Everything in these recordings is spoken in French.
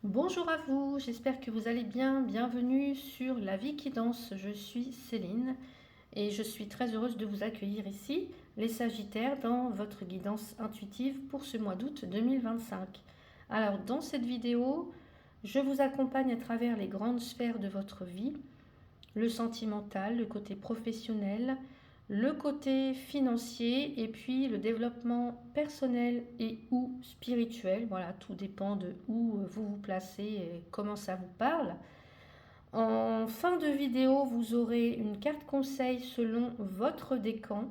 Bonjour à vous, j'espère que vous allez bien. Bienvenue sur La vie qui danse. Je suis Céline et je suis très heureuse de vous accueillir ici, les Sagittaires, dans votre guidance intuitive pour ce mois d'août 2025. Alors, dans cette vidéo, je vous accompagne à travers les grandes sphères de votre vie, le sentimental, le côté professionnel, le côté financier et puis le développement personnel et ou spirituel. Voilà, tout dépend de où vous vous placez et comment ça vous parle. En fin de vidéo, vous aurez une carte conseil selon votre décan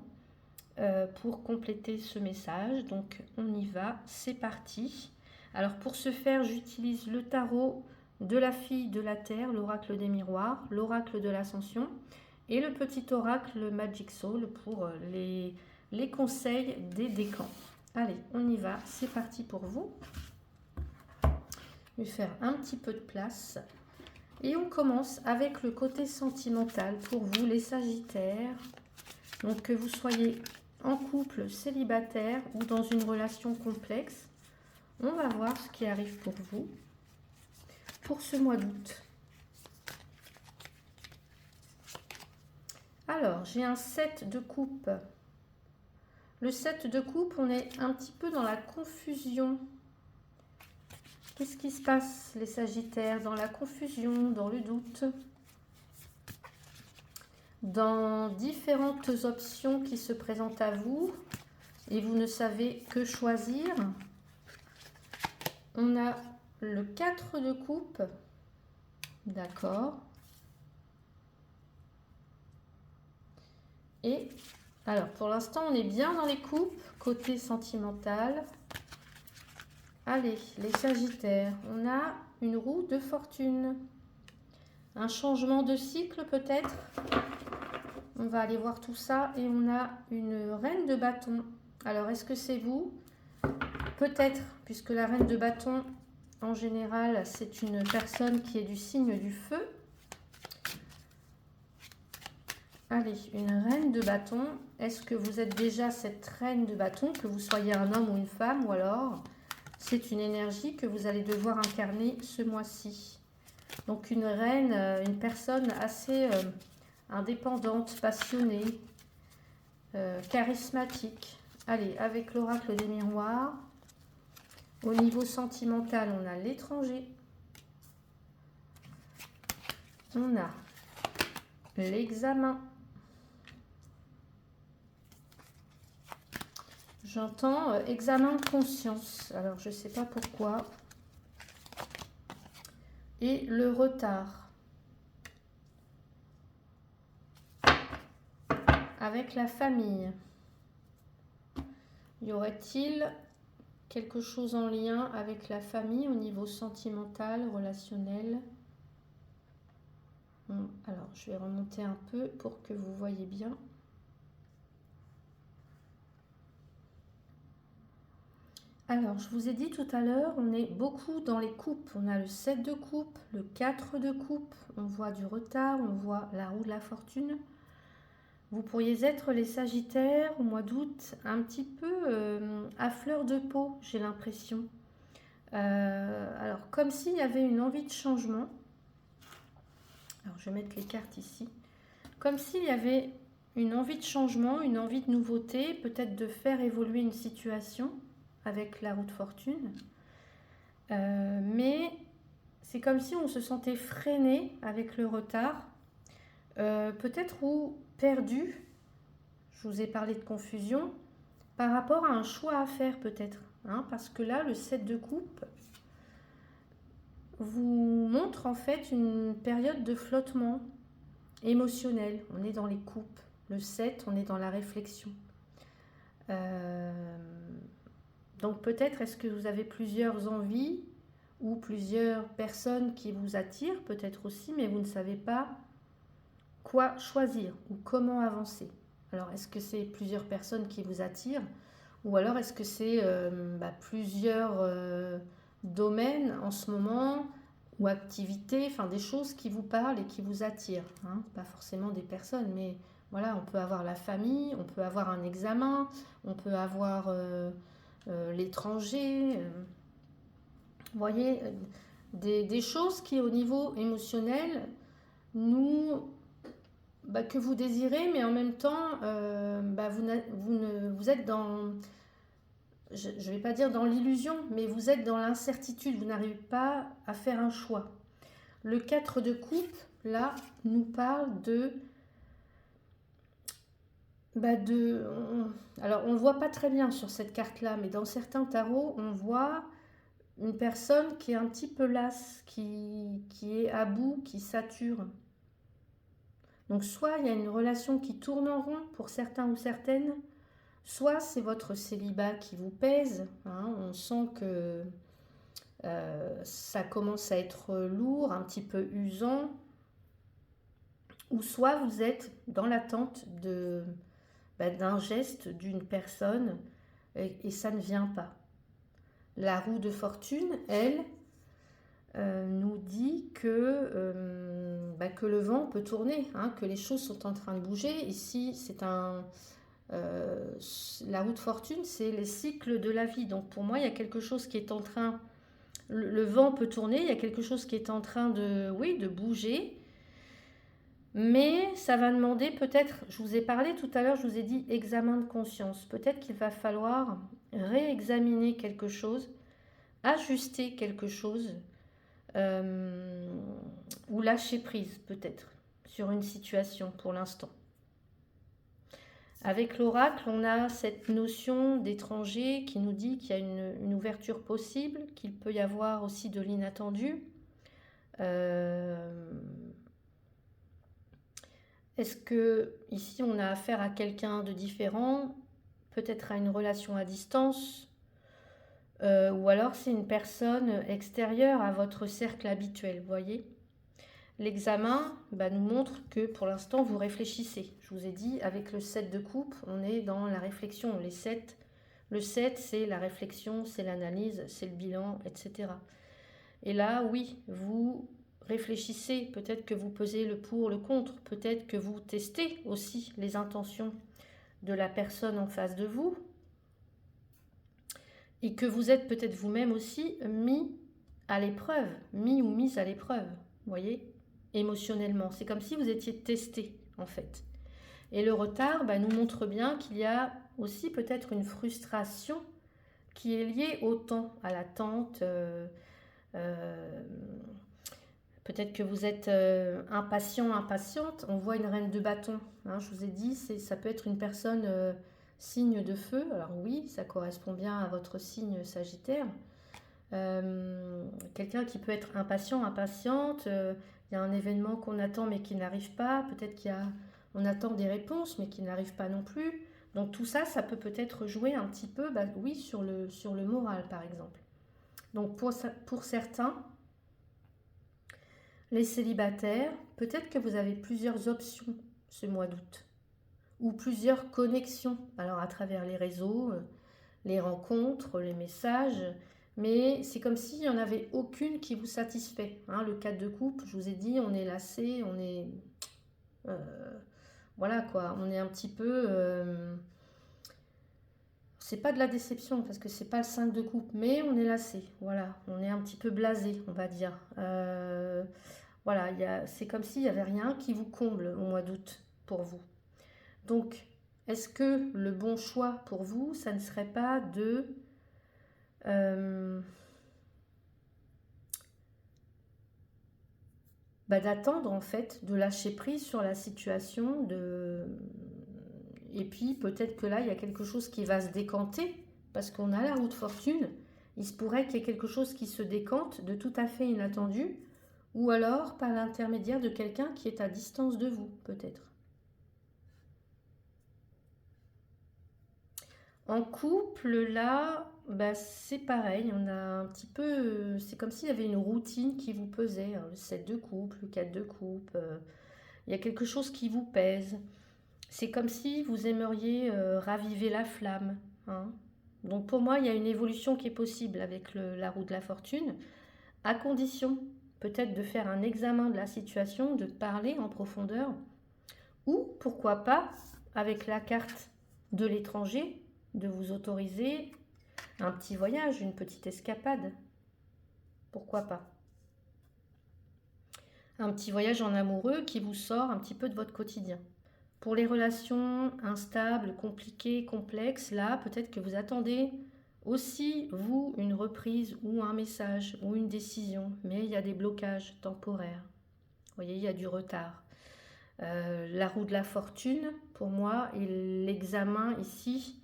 pour compléter ce message. Donc on y va, c'est parti. Alors pour ce faire, j'utilise le tarot de la fille de la terre, l'oracle des miroirs, l'oracle de l'ascension et le petit oracle Magic Soul pour les conseils des décans. Allez, on y va, c'est parti pour vous. Je vais faire un petit peu de place. Et on commence avec le côté sentimental pour vous les Sagittaires. Donc que vous soyez en couple, célibataire ou dans une relation complexe, on va voir ce qui arrive pour vous pour ce mois d'août. Alors, j'ai un 7 de coupe. Le 7 de coupe, on est un petit peu dans la confusion. Qu'est-ce qui se passe, les Sagittaires? Dans la confusion, dans le doute, dans différentes options qui se présentent à vous et vous ne savez que choisir. On a le 4 de coupe, d'accord. Et alors pour l'instant on est bien dans les coupes, côté sentimental. Allez, les Sagittaires, on a une roue de fortune. Un changement de cycle peut-être. On va aller voir tout ça et on a une reine de bâton. Alors est-ce que c'est vous? Peut-être, puisque la reine de bâton, en général, c'est une personne qui est du signe du feu. Allez, une reine de bâton. Est-ce que vous êtes déjà cette reine de bâton, que vous soyez un homme ou une femme, ou alors c'est une énergie que vous allez devoir incarner ce mois-ci? Donc une reine, une personne assez indépendante, passionnée, charismatique. Allez, avec l'oracle des miroirs. Au niveau sentimental, on a l'étranger. On a l'examen. J'entends examen de conscience. Alors, je ne sais pas pourquoi. Et le retard. Avec la famille. Y aurait-il quelque chose en lien avec la famille au niveau sentimental, relationnel? Alors, je vais remonter un peu pour que vous voyez bien. Alors, je vous ai dit tout à l'heure, on est beaucoup dans les coupes. On a le 7 de coupe, le 4 de coupe, on voit du retard, on voit la roue de la fortune. Vous pourriez être les Sagittaires au mois d'août un petit peu à fleur de peau, j'ai l'impression. Alors, comme s'il y avait une envie de changement. Alors, je vais mettre les cartes ici. Comme s'il y avait une envie de changement, une envie de nouveauté, peut-être de faire évoluer une situation avec la roue de fortune. Mais c'est comme si on se sentait freiné avec le retard. Peut-être ou perdu, je vous ai parlé de confusion, par rapport à un choix à faire peut-être. Hein, parce que là, le 7 de coupe vous montre en fait une période de flottement émotionnel. On est dans les coupes. Le 7, on est dans la réflexion. Donc peut-être est-ce que vous avez plusieurs envies ou plusieurs personnes qui vous attirent, peut-être aussi, mais vous ne savez pas quoi choisir ou comment avancer. Alors est-ce que c'est plusieurs personnes qui vous attirent ou alors est-ce que c'est plusieurs domaines en ce moment ou activités, enfin des choses qui vous parlent et qui vous attirent, hein, pas forcément des personnes, mais voilà, on peut avoir la famille, on peut avoir un examen, on peut avoir l'étranger. Vous voyez, des choses qui, au niveau émotionnel, nous, que vous désirez, mais en même temps, vous êtes dans, je ne vais pas dire dans l'illusion, mais vous êtes dans l'incertitude, vous n'arrivez pas à faire un choix. Le 4 de coupe, là, nous parle alors on ne le voit pas très bien sur cette carte-là, mais dans certains tarots, on voit une personne qui est un petit peu lasse, qui est à bout, qui sature. Donc soit il y a une relation qui tourne en rond pour certains ou certaines, soit c'est votre célibat qui vous pèse, hein, on sent que ça commence à être lourd, un petit peu usant, ou soit vous êtes dans l'attente d'un geste d'une personne et ça ne vient pas. La roue de fortune, elle, nous dit que le vent peut tourner, hein, que les choses sont en train de bouger. Ici, la roue de fortune, c'est les cycles de la vie. Donc pour moi, il y a quelque chose qui est en train, le vent peut tourner, il y a quelque chose qui est en train de bouger. Mais ça va demander peut-être, je vous ai parlé tout à l'heure, je vous ai dit examen de conscience. Peut-être qu'il va falloir réexaminer quelque chose, ajuster quelque chose, ou lâcher prise peut-être sur une situation pour l'instant. Avec l'oracle, on a cette notion d'étranger qui nous dit qu'il y a une ouverture possible, qu'il peut y avoir aussi de l'inattendu. Est-ce que ici on a affaire à quelqu'un de différent, peut-être à une relation à distance, ou alors c'est une personne extérieure à votre cercle habituel, vous voyez? L'examen nous montre que pour l'instant vous réfléchissez. Je vous ai dit, avec le 7 de coupe, on est dans la réflexion. Le 7 c'est la réflexion, c'est l'analyse, c'est le bilan, etc. Et là, oui, vous réfléchissez, peut-être que vous pesez le pour, le contre, peut-être que vous testez aussi les intentions de la personne en face de vous et que vous êtes peut-être vous-même aussi mis à l'épreuve, mis ou mise à l'épreuve, vous voyez, émotionnellement. C'est comme si vous étiez testé en fait. Et le retard nous montre bien qu'il y a aussi peut-être une frustration qui est liée au temps, à l'attente. Peut-être que vous êtes impatient, impatiente. On voit une reine de bâton. Hein, je vous ai dit, ça peut être une personne signe de feu. Alors oui, ça correspond bien à votre signe Sagittaire. Quelqu'un qui peut être impatient, impatiente. Il y a un événement qu'on attend mais qui n'arrive pas. Peut-être on attend des réponses mais qui n'arrivent pas non plus. Donc tout ça, ça peut peut-être jouer un petit peu, oui, sur le moral par exemple. Donc pour certains, les célibataires, peut-être que vous avez plusieurs options ce mois d'août ou plusieurs connexions, alors à travers les réseaux, les rencontres, les messages, mais c'est comme s'il n'y en avait aucune qui vous satisfait. Hein, le 4 de coupe, je vous ai dit, on est lassé, on est... voilà quoi, on est un petit peu... c'est pas de la déception parce que c'est pas le 5 de coupe, mais on est lassé, voilà, on est un petit peu blasé, on va dire. Voilà, c'est comme s'il n'y avait rien qui vous comble au mois d'août pour vous. Donc, est-ce que le bon choix pour vous, ça ne serait pas d'attendre en fait, de lâcher prise sur la situation, et puis peut-être que là, il y a quelque chose qui va se décanter, parce qu'on a la roue de fortune, il se pourrait qu'il y ait quelque chose qui se décante de tout à fait inattendu, ou alors par l'intermédiaire de quelqu'un qui est à distance de vous, peut-être. En couple, là, c'est pareil, on a un petit peu... c'est comme s'il y avait une routine qui vous pesait, hein, le 7 de coupe, le 4 de coupe, il y a quelque chose qui vous pèse. C'est comme si vous aimeriez raviver la flamme. Hein. Donc pour moi, il y a une évolution qui est possible avec la roue de la fortune, à condition peut-être de faire un examen de la situation, de parler en profondeur, ou pourquoi pas, avec la carte de l'étranger, de vous autoriser un petit voyage, une petite escapade. Pourquoi pas? un petit voyage en amoureux qui vous sort un petit peu de votre quotidien. Pour les relations instables, compliquées, complexes, là, peut-être que vous attendez aussi, vous, une reprise ou un message ou une décision, mais il y a des blocages temporaires. Vous voyez, il y a du retard. La roue de la fortune, pour moi, et l'examen ici,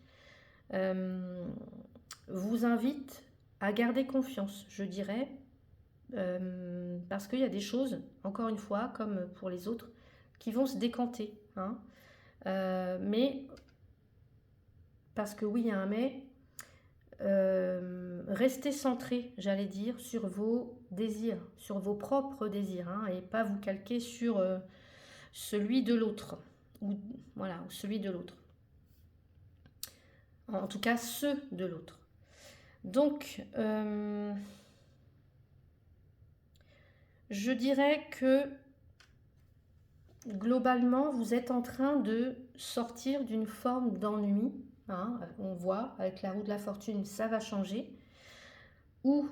vous invite à garder confiance, je dirais, parce qu'il y a des choses, encore une fois, comme pour les autres, qui vont se décanter. Hein. Mais, parce que oui, il y a un mais, restez centré, j'allais dire, sur vos désirs, sur vos propres désirs, hein, et pas vous calquer sur celui de l'autre, ou voilà, ou celui de l'autre. En tout cas, ceux de l'autre. Donc, je dirais que globalement, vous êtes en train de sortir d'une forme d'ennui. Hein, on voit, avec la roue de la fortune, ça va changer. Ou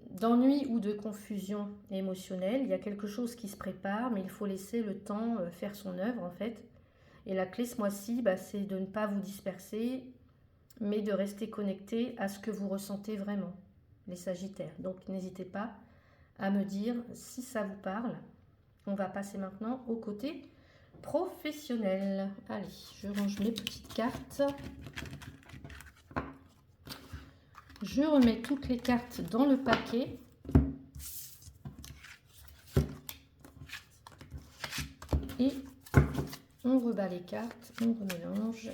d'ennui ou de confusion émotionnelle. Il y a quelque chose qui se prépare, mais il faut laisser le temps faire son œuvre, en fait. Et la clé ce mois-ci, c'est de ne pas vous disperser, mais de rester connecté à ce que vous ressentez vraiment, les Sagittaires. Donc, n'hésitez pas à me dire si ça vous parle. On va passer maintenant au côté professionnel. Allez, je range mes petites cartes. Je remets toutes les cartes dans le paquet. Et on rebat les cartes, on remélange.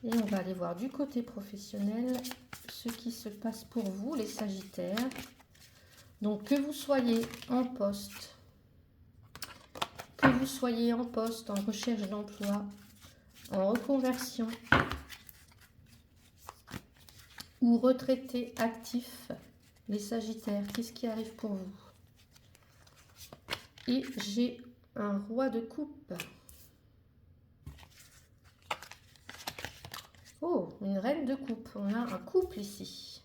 Et on va aller voir du côté professionnel ce qui se passe pour vous, les Sagittaires. Donc, que vous soyez en poste, en recherche d'emploi, en reconversion ou retraité actif, les Sagittaires, qu'est-ce qui arrive pour vous? Et j'ai un roi de coupe. Oh, une reine de coupe. On a un couple ici.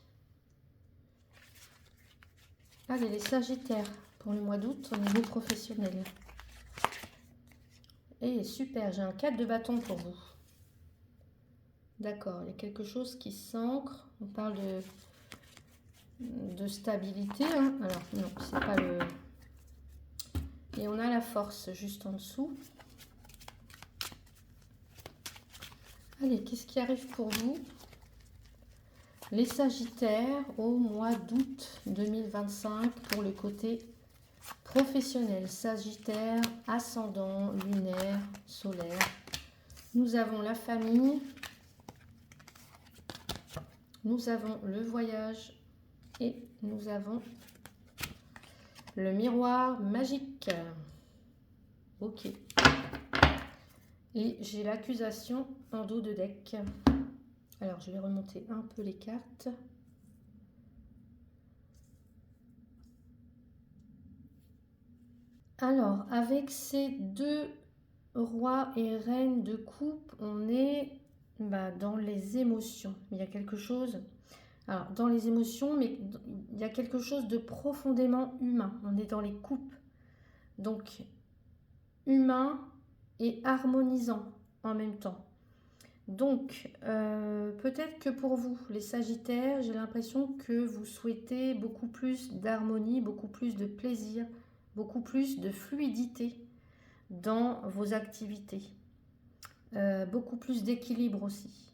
Allez, les Sagittaires, pour le mois d'août, au niveau professionnel. Et super, j'ai un 4 de bâton pour vous. D'accord, il y a quelque chose qui s'ancre. On parle de stabilité. Hein. Alors, non, c'est pas le... Et on a la force juste en dessous. Allez, qu'est-ce qui arrive pour vous? Les Sagittaires au mois d'août 2025 pour le côté professionnel. Sagittaire, ascendant, lunaire, solaire. Nous avons la famille. Nous avons le voyage. Et nous avons le miroir magique. Ok. Et j'ai l'accusation en dos de deck. Alors, je vais remonter un peu les cartes. Alors, avec ces deux rois et reines de coupe, on est dans les émotions. Il y a quelque chose... Alors, dans les émotions, mais il y a quelque chose de profondément humain. On est dans les coupes. Donc, humain et harmonisant en même temps. Donc, peut-être que pour vous, les Sagittaires, j'ai l'impression que vous souhaitez beaucoup plus d'harmonie, beaucoup plus de plaisir, beaucoup plus de fluidité dans vos activités. Beaucoup plus d'équilibre aussi.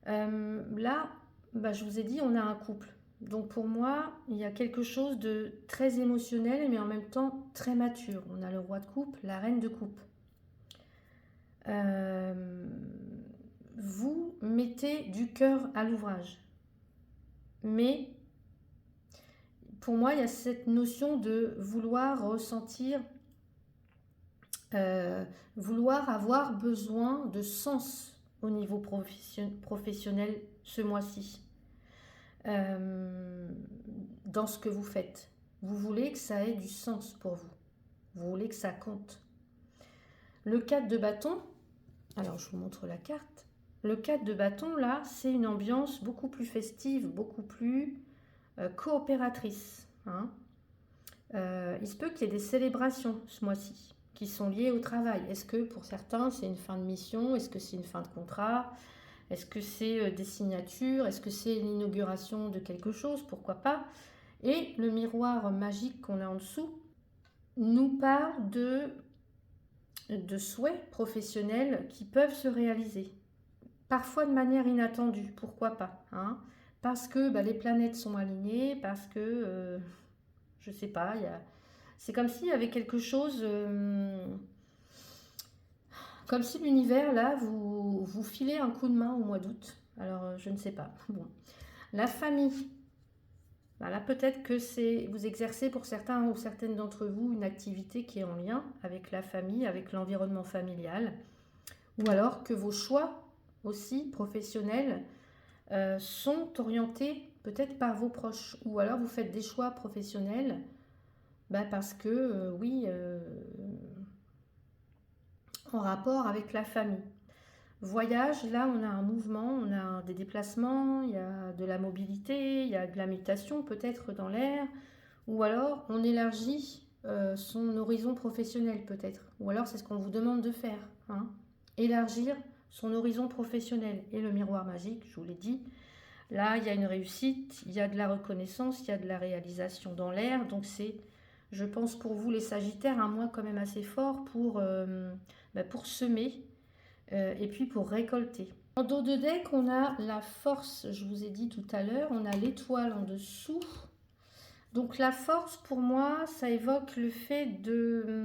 Là, je vous ai dit, on a un couple. Donc pour moi, il y a quelque chose de très émotionnel, mais en même temps très mature. On a le roi de coupe, la reine de coupe. Vous mettez du cœur à l'ouvrage. Mais pour moi, il y a cette notion de vouloir ressentir, vouloir avoir besoin de sens au niveau professionnel ce mois-ci. Dans ce que vous faites. Vous voulez que ça ait du sens pour vous. Vous voulez que ça compte. Le 4 de bâton, alors je vous montre la carte. Le 4 de bâton, là, c'est une ambiance beaucoup plus festive, beaucoup plus coopératrice. Hein. Il se peut qu'il y ait des célébrations ce mois-ci qui sont liées au travail. Est-ce que pour certains c'est une fin de mission? Est-ce que c'est une fin de contrat? Est-ce que c'est des signatures? Est-ce que c'est l'inauguration de quelque chose? Pourquoi pas? Et le miroir magique qu'on a en dessous nous parle de souhaits professionnels qui peuvent se réaliser. Parfois de manière inattendue, pourquoi pas, hein? Parce que les planètes sont alignées, parce que, je sais pas, c'est comme s'il y avait quelque chose, comme si l'univers, là, vous filait un coup de main au mois d'août. Alors, je ne sais pas. Bon. La famille. Là, peut-être que vous exercez pour certains ou certaines d'entre vous une activité qui est en lien avec la famille, avec l'environnement familial. Ou alors que vos choix aussi professionnels sont orientés peut-être par vos proches. Ou alors vous faites des choix professionnels parce que, oui, en rapport avec la famille. Voyage, là on a un mouvement, on a des déplacements, il y a de la mobilité, il y a de la mutation peut-être dans l'air, ou alors on élargit son horizon professionnel peut-être, ou alors c'est ce qu'on vous demande de faire, hein. Élargir son horizon professionnel. Et le miroir magique, je vous l'ai dit, là il y a une réussite, il y a de la reconnaissance, il y a de la réalisation dans l'air, donc c'est, je pense pour vous les Sagittaires, un mois quand même assez fort pour semer et puis pour récolter. En dos de deck, on a la force, je vous ai dit tout à l'heure, on a l'étoile en dessous. Donc la force, pour moi, ça évoque le fait de...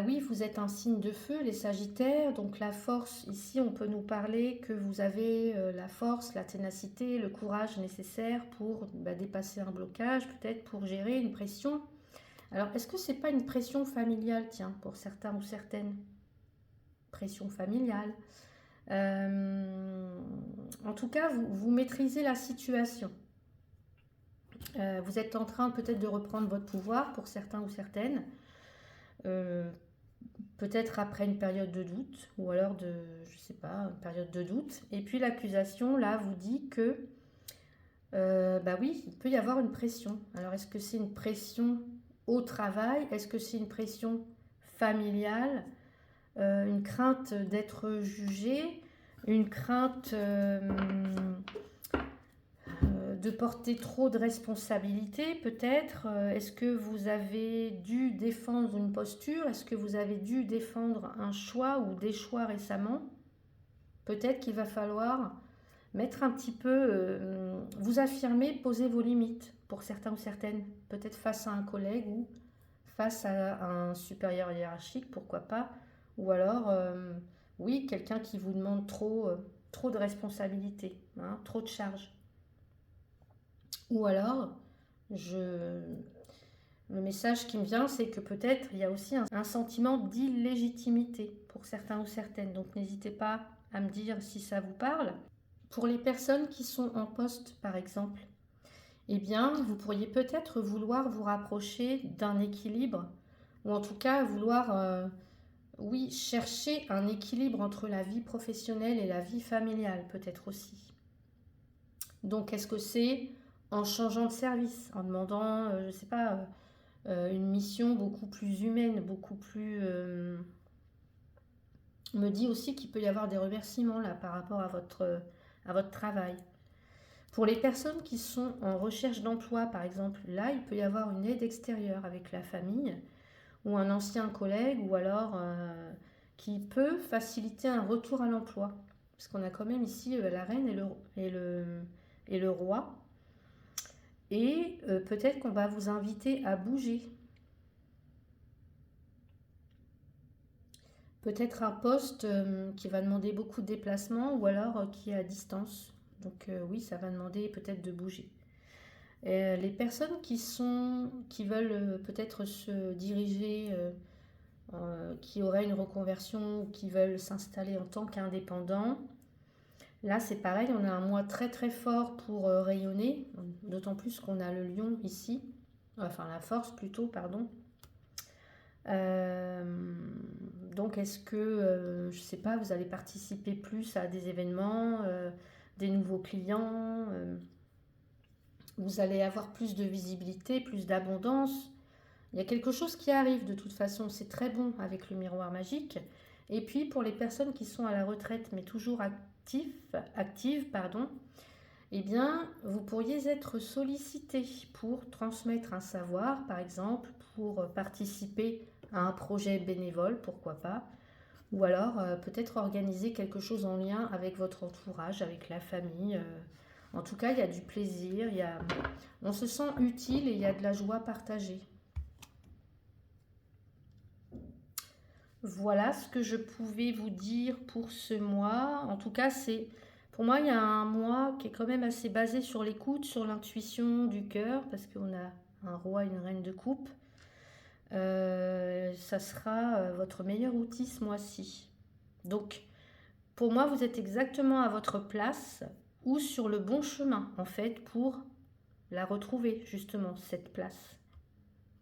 oui, vous êtes un signe de feu, les Sagittaires. Donc la force, ici, on peut nous parler que vous avez la force, la ténacité, le courage nécessaire pour dépasser un blocage, peut-être pour gérer une pression. Alors, est-ce que c'est pas une pression familiale, tiens, pour certains ou certaines? Pression familiale. En tout cas, vous maîtrisez la situation. Vous êtes en train peut-être de reprendre votre pouvoir pour certains ou certaines. Peut-être après une période de doute, ou alors je sais pas, une période de doute. Et puis l'accusation, là, vous dit que, oui, il peut y avoir une pression. Alors, est-ce que c'est une pression au travail? Est-ce que c'est une pression familiale? Une crainte d'être jugé, une crainte de porter trop de responsabilités peut-être. Est-ce que vous avez dû défendre une posture? Est-ce que vous avez dû défendre un choix ou des choix récemment? Peut-être qu'il va falloir mettre un petit peu, vous affirmer, poser vos limites pour certains ou certaines. Peut-être face à un collègue ou face à un supérieur hiérarchique, pourquoi pas. Ou alors, oui, quelqu'un qui vous demande trop de responsabilités, hein, trop de charges. Ou alors, le message qui me vient, c'est que peut-être il y a aussi un sentiment d'illégitimité pour certains ou certaines. Donc n'hésitez pas à me dire si ça vous parle. Pour les personnes qui sont en poste, par exemple, eh bien, vous pourriez peut-être vouloir vous rapprocher d'un équilibre, ou en tout cas vouloir, oui, chercher un équilibre entre la vie professionnelle et la vie familiale, peut-être aussi. Donc, est-ce que c'est en changeant de service, en demandant, je ne sais pas, une mission beaucoup plus humaine, beaucoup plus... me dit aussi qu'il peut y avoir des remerciements là par rapport à votre travail. Pour les personnes qui sont en recherche d'emploi, par exemple, là, il peut y avoir une aide extérieure avec la famille ou un ancien collègue, ou alors qui peut faciliter un retour à l'emploi. Parce qu'on a quand même ici la reine et le roi. Et peut-être qu'on va vous inviter à bouger. Peut-être un poste qui va demander beaucoup de déplacements, ou alors qui est à distance. Donc oui, ça va demander peut-être de bouger. Les personnes qui veulent peut-être se diriger, qui auraient une reconversion ou qui veulent s'installer en tant qu'indépendants, là c'est pareil, on a un mois très très fort pour rayonner, d'autant plus qu'on a le lion ici, enfin la force plutôt, pardon. Donc est-ce que, je sais pas, vous allez participer plus à des événements, des nouveaux clients, vous allez avoir plus de visibilité, plus d'abondance. Il y a quelque chose qui arrive de toute façon, c'est très bon avec le miroir magique. Et puis pour les personnes qui sont à la retraite mais toujours actives, pardon, eh bien vous pourriez être sollicité pour transmettre un savoir, par exemple, pour participer à un projet bénévole, pourquoi pas, ou alors peut-être organiser quelque chose en lien avec votre entourage, avec la famille. En tout cas, il y a du plaisir, on se sent utile et il y a de la joie partagée. Voilà ce que je pouvais vous dire pour ce mois. En tout cas, pour moi, il y a un mois qui est quand même assez basé sur l'écoute, sur l'intuition du cœur, parce qu'on a un roi et une reine de coupe. Ça sera votre meilleur outil ce mois-ci. Donc, pour moi, vous êtes exactement à votre place ou sur le bon chemin, en fait, pour la retrouver, justement, cette place,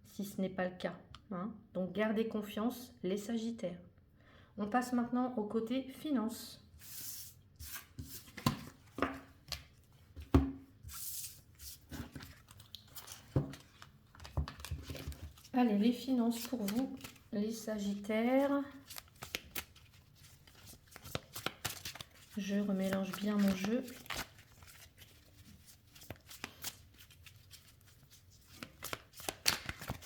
si ce n'est pas le cas. Hein. Donc, gardez confiance, les Sagittaires. On passe maintenant au côté finance. Allez, les finances pour vous, les Sagittaires. Je remélange bien mon jeu.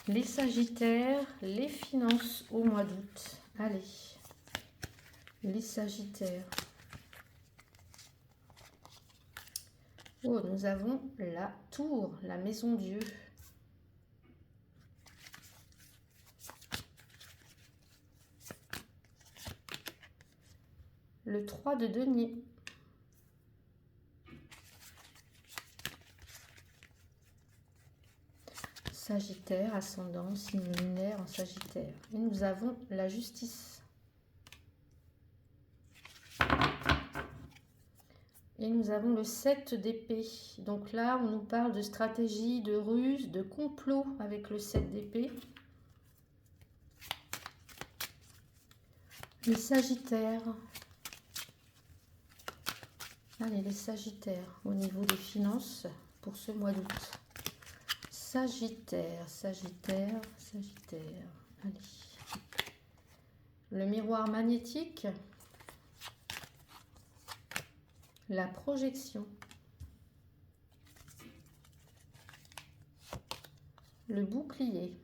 Les Sagittaires, les finances au mois d'août. Allez, les Sagittaires. Oh, nous avons la tour, la maison Dieu. Le 3 de denier. Sagittaire, ascendant, signe lunaire en Sagittaire. Et nous avons la justice. Et nous avons le 7 d'épée. Donc là, on nous parle de stratégie, de ruse, de complot avec le 7 d'épée. Les Sagittaires. Allez, les Sagittaires, au niveau des finances pour ce mois d'août. Sagittaire, Sagittaire, Sagittaire. Allez. Le miroir magnétique. La projection. Le bouclier.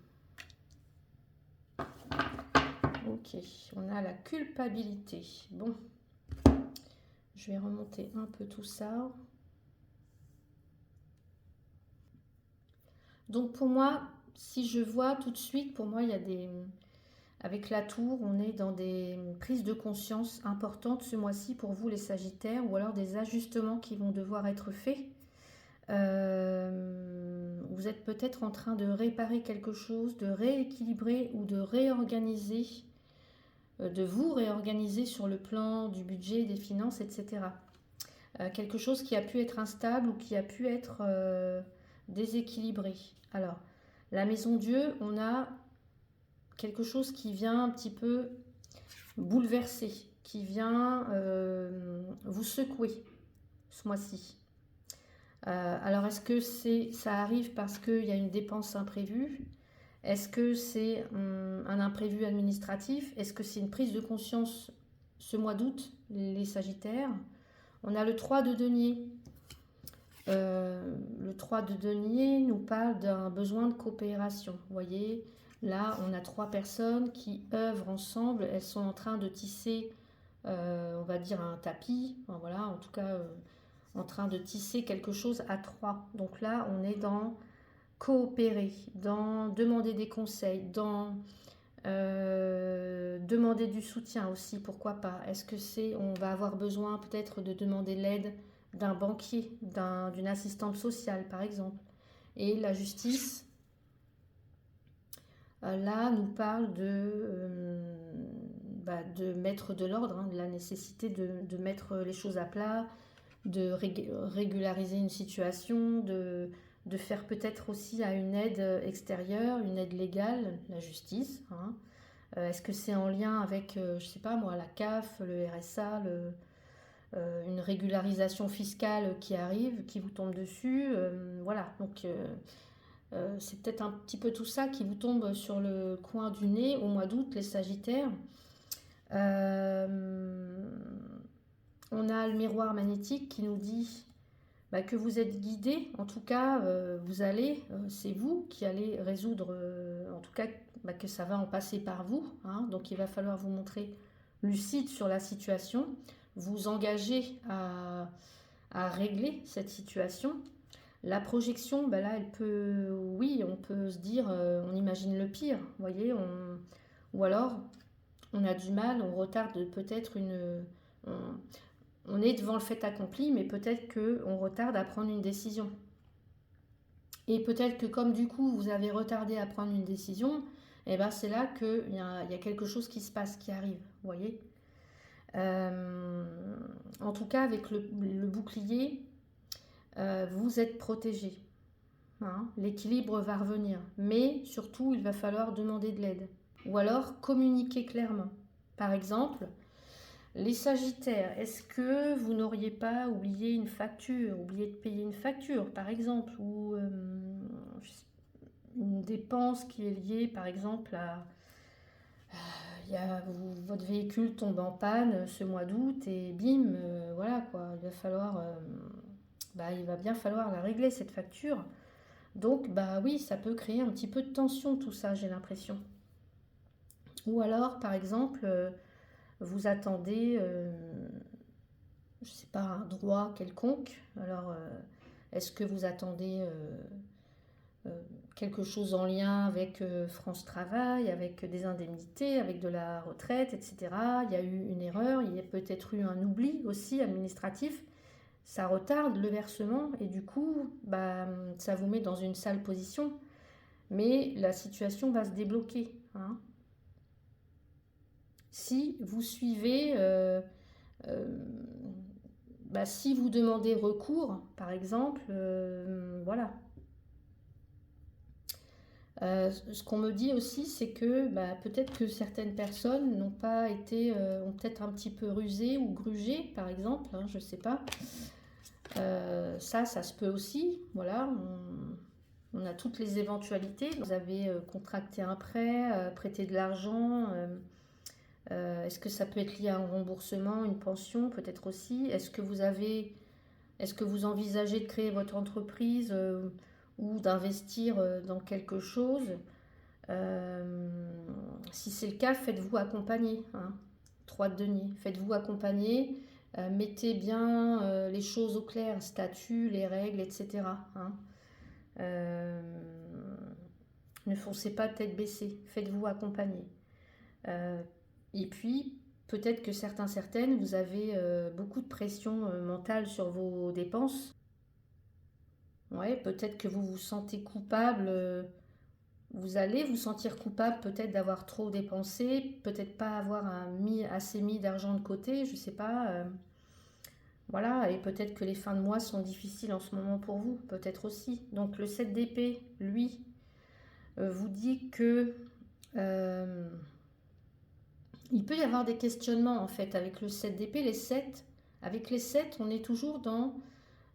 Ok, on a la culpabilité. Bon. Je vais remonter un peu tout ça. Donc pour moi, si je vois tout de suite, pour moi, il y a des... Avec la tour, on est dans des prises de conscience importantes ce mois-ci pour vous les Sagittaires, ou alors des ajustements qui vont devoir être faits. Vous êtes peut-être en train de réparer quelque chose, de rééquilibrer ou de réorganiser, de vous réorganiser sur le plan du budget, des finances, etc. Quelque chose qui a pu être instable ou qui a pu être déséquilibré. Alors, la maison Dieu, on a quelque chose qui vient un petit peu bouleverser, qui vient vous secouer ce mois-ci. Alors, est-ce que ça arrive parce qu'il y a une dépense imprévue? Est-ce que c'est un imprévu administratif? Est-ce que c'est une prise de conscience ce mois d'août, les Sagittaires? On a le 3 de denier. Le 3 de denier nous parle d'un besoin de coopération. Vous voyez, là, on a 3 personnes qui œuvrent ensemble. Elles sont en train de tisser, on va dire, un tapis. Enfin, voilà, en tout cas, en train de tisser quelque chose à 3. Donc là, on est dans coopérer, dans demander des conseils, dans demander du soutien aussi, pourquoi pas. Est-ce que on va avoir besoin peut-être de demander l'aide d'un banquier, d'une assistante sociale par exemple. Et la justice, là, nous parle de mettre de l'ordre, hein, de la nécessité de mettre les choses à plat, de régulariser une situation, de faire peut-être aussi à une aide extérieure, une aide légale, la justice. Hein. Est-ce que c'est en lien avec, je sais pas moi, la CAF, le RSA, une régularisation fiscale qui arrive, qui vous tombe dessus. Voilà, donc c'est peut-être un petit peu tout ça qui vous tombe sur le coin du nez au mois d'août, les Sagittaires. On a le miroir magnétique qui nous dit que vous êtes guidé. En tout cas, c'est vous qui allez résoudre, en tout cas, que ça va en passer par vous. Hein. Donc il va falloir vous montrer lucide sur la situation, vous engager à régler cette situation. La projection, là, elle peut, oui, on peut se dire, on imagine le pire, vous voyez, ou alors on a du mal, on retarde peut-être on est devant le fait accompli, mais peut-être qu'on retarde à prendre une décision. Et peut-être que comme du coup vous avez retardé à prendre une décision, c'est là qu'il y a quelque chose qui se passe, qui arrive, vous voyez. En tout cas, avec le bouclier, vous êtes protégé. Hein, l'équilibre va revenir. Mais surtout, il va falloir demander de l'aide. Ou alors communiquer clairement. Par exemple, les Sagittaires, est-ce que vous n'auriez pas oublié une facture, oublié de payer une facture, par exemple, ou une dépense qui est liée, par exemple, à votre véhicule tombe en panne ce mois d'août et bim, voilà quoi, il va bien falloir la régler cette facture. Donc oui, ça peut créer un petit peu de tension tout ça, j'ai l'impression. Ou alors, par exemple, vous attendez, je sais pas, un droit quelconque. Alors, est-ce que vous attendez quelque chose en lien avec France Travail, avec des indemnités, avec de la retraite, etc. Il y a eu une erreur, il y a peut-être eu un oubli aussi administratif. Ça retarde le versement et du coup, ça vous met dans une sale position. Mais la situation va se débloquer. Hein. Si vous suivez, si vous demandez recours, par exemple, voilà. Ce qu'on me dit aussi, c'est que peut-être que certaines personnes n'ont pas été, ont peut-être un petit peu rusé ou grugé, par exemple, hein, je ne sais pas. Ça se peut aussi, voilà. On a toutes les éventualités. Vous avez contracté un prêt, prêté de l'argent. Est-ce que ça peut être lié à un remboursement, une pension, peut-être aussi. Est-ce que vous envisagez de créer votre entreprise ou d'investir dans quelque chose? Si c'est le cas, faites-vous accompagner. Hein. 3 de denier, faites-vous accompagner. Mettez bien les choses au clair, statut, les règles, etc. Hein. Ne foncez pas tête baissée, faites-vous accompagner. Et puis, peut-être que certaines, vous avez beaucoup de pression mentale sur vos dépenses. Ouais, peut-être que vous vous sentez coupable. Vous allez vous sentir coupable peut-être d'avoir trop dépensé, peut-être pas avoir assez mis d'argent de côté, je ne sais pas. Voilà, et peut-être que les fins de mois sont difficiles en ce moment pour vous, peut-être aussi. Donc le 7 d'épée, lui, vous dit que il peut y avoir des questionnements en fait avec le 7 d'épée. Avec les 7, on est toujours dans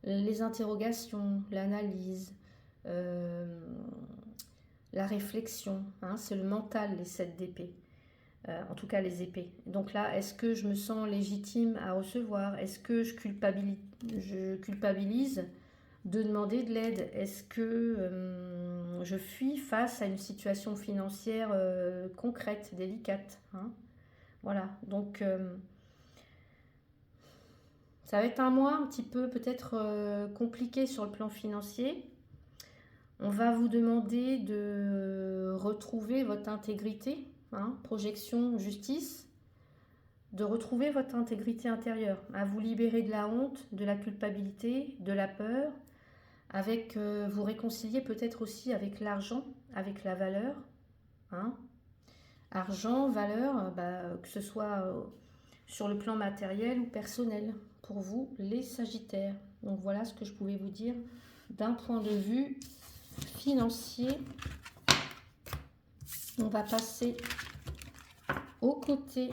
les interrogations, l'analyse, la réflexion. Hein, c'est le mental, les 7 d'épée. En tout cas les épées. Donc là, est-ce que je me sens légitime à recevoir? Est-ce que je culpabilise de demander de l'aide? Est-ce que je fuis face à une situation financière concrète, délicate? Hein? Voilà, donc ça va être un mois un petit peu peut-être compliqué sur le plan financier. On va vous demander de retrouver votre intégrité. Hein, projection, justice, de retrouver votre intégrité intérieure, à vous libérer de la honte, de la culpabilité, de la peur, avec vous réconcilier peut-être aussi avec l'argent, avec la valeur. Hein. Argent, valeur, que ce soit sur le plan matériel ou personnel, pour vous, les Sagittaires. Donc voilà ce que je pouvais vous dire d'un point de vue financier. On va passer au côté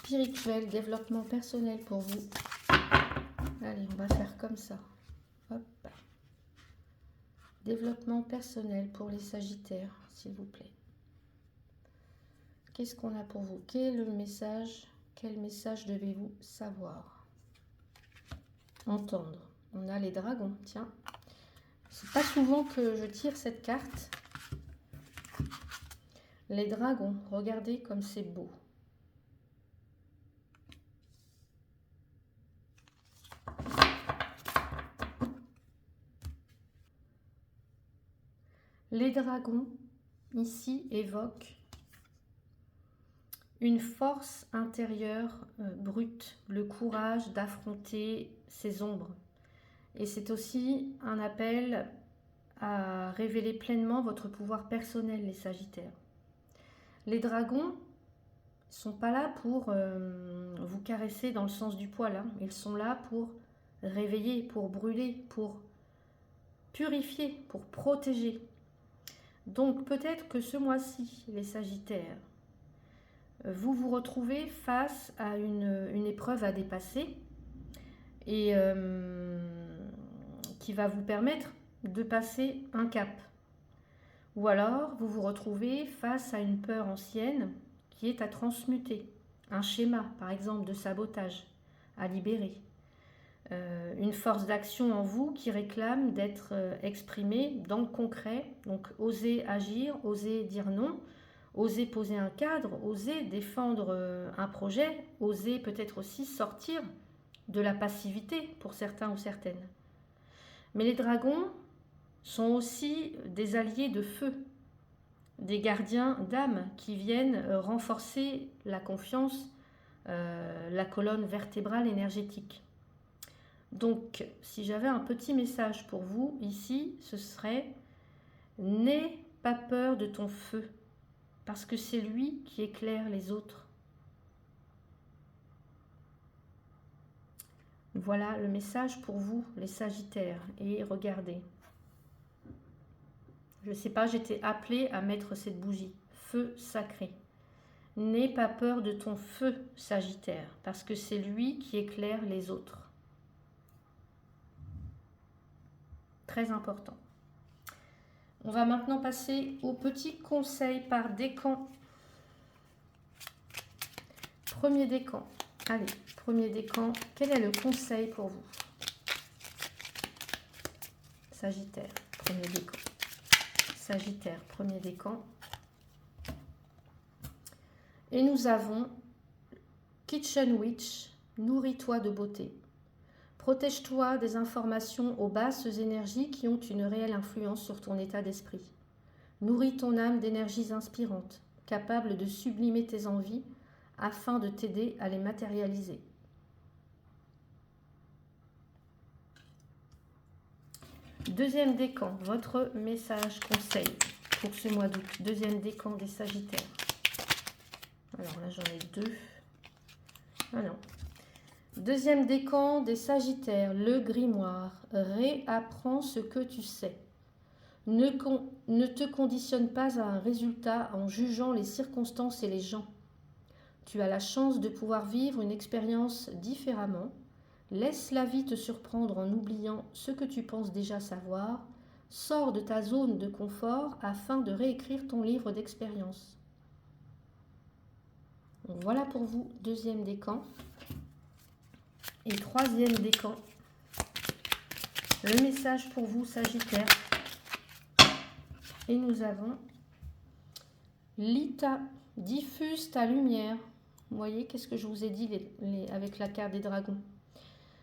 spirituel, développement personnel pour vous. Allez, on va faire comme ça. Hop. Développement personnel pour les Sagittaires, s'il vous plaît. Qu'est-ce qu'on a pour vous? Quel est le message? Quel message devez-vous savoir? Entendre. On a les dragons, tiens. C'est pas souvent que je tire cette carte. Les dragons, regardez comme c'est beau. Les dragons, ici, évoquent une force intérieure brute, le courage d'affronter ses ombres. Et c'est aussi un appel à révéler pleinement votre pouvoir personnel, les Sagittaires. Les dragons ne sont pas là pour vous caresser dans le sens du poil, hein. Ils sont là pour réveiller, pour brûler, pour purifier, pour protéger. Donc peut-être que ce mois-ci, les Sagittaires, vous vous retrouvez face à une épreuve à dépasser et qui va vous permettre de passer un cap. Ou alors, vous vous retrouvez face à une peur ancienne qui est à transmuter. Un schéma, par exemple, de sabotage à libérer. Une force d'action en vous qui réclame d'être exprimée dans le concret. Donc, oser agir, oser dire non, oser poser un cadre, oser défendre un projet, oser peut-être aussi sortir de la passivité pour certains ou certaines. Mais les dragons sont aussi des alliés de feu, des gardiens d'âme qui viennent renforcer la confiance, la colonne vertébrale énergétique. Donc, si j'avais un petit message pour vous ici, ce serait « N'aie pas peur de ton feu, parce que c'est lui qui éclaire les autres. » Voilà le message pour vous, les Sagittaires. Et regardez. Je ne sais pas, j'étais appelée à mettre cette bougie. Feu sacré. N'aie pas peur de ton feu, Sagittaire, parce que c'est lui qui éclaire les autres. Très important. On va maintenant passer au petit conseil par décan. Premier décan. Allez, premier décan. Quel est le conseil pour vous? Sagittaire, premier décan. Sagittaire, premier décan. Et nous avons Kitchen Witch, nourris-toi de beauté. Protège-toi des informations aux basses énergies qui ont une réelle influence sur ton état d'esprit. Nourris ton âme d'énergies inspirantes, capables de sublimer tes envies afin de t'aider à les matérialiser. Deuxième décan, votre message conseil pour ce mois d'août. Deuxième décan des Sagittaires. Alors là, j'en ai deux. Ah non. Deuxième décan des Sagittaires, le grimoire. Réapprends ce que tu sais. Ne te conditionne pas à un résultat en jugeant les circonstances et les gens. Tu as la chance de pouvoir vivre une expérience différemment. Laisse la vie te surprendre en oubliant ce que tu penses déjà savoir. Sors de ta zone de confort afin de réécrire ton livre d'expérience. Voilà pour vous, deuxième décan. Et troisième décan. Le message pour vous, Sagittaire. Et nous avons Lita, diffuse ta lumière. Vous voyez, qu'est-ce que je vous ai dit avec la carte des dragons?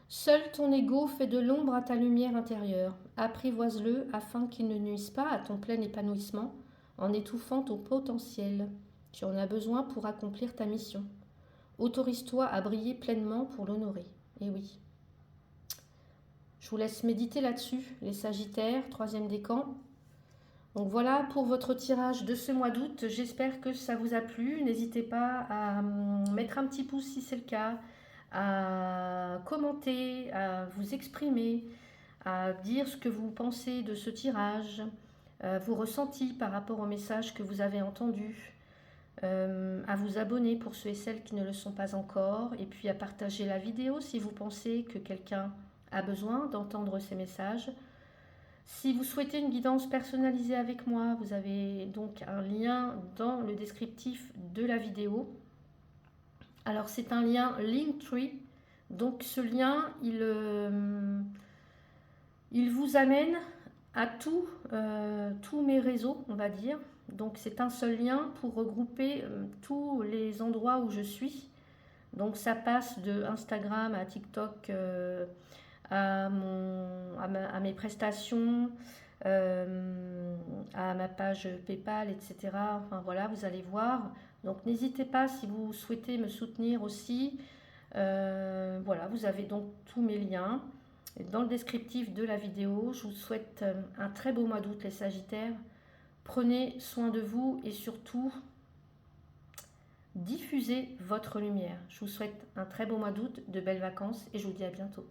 Seul ton ego fait de l'ombre à ta lumière intérieure. Apprivoise-le afin qu'il ne nuise pas à ton plein épanouissement en étouffant ton potentiel. Tu en as besoin pour accomplir ta mission. Autorise-toi à briller pleinement pour l'honorer. Et oui. Je vous laisse méditer là-dessus, les Sagittaires, troisième décan. Donc voilà pour votre tirage de ce mois d'août. J'espère que ça vous a plu. N'hésitez pas à mettre un petit pouce si c'est le cas, à commenter, à vous exprimer, à dire ce que vous pensez de ce tirage, vos ressentis par rapport au message que vous avez entendu. à vous abonner pour ceux et celles qui ne le sont pas encore, et puis à partager la vidéo si vous pensez que quelqu'un a besoin d'entendre ces messages. Si vous souhaitez une guidance personnalisée avec moi, vous avez donc un lien dans le descriptif de la vidéo. Alors c'est un lien Linktree, donc ce lien il vous amène à tous mes réseaux, on va dire. Donc c'est un seul lien pour regrouper tous les endroits où je suis. Donc ça passe de Instagram à TikTok, à mes prestations, à ma page PayPal, etc. Enfin voilà, vous allez voir. Donc n'hésitez pas si vous souhaitez me soutenir aussi. Voilà, vous avez donc tous mes liens. Dans le descriptif de la vidéo, je vous souhaite un très beau mois d'août les Sagittaires. Prenez soin de vous et surtout, diffusez votre lumière. Je vous souhaite un très beau mois d'août, de belles vacances et je vous dis à bientôt.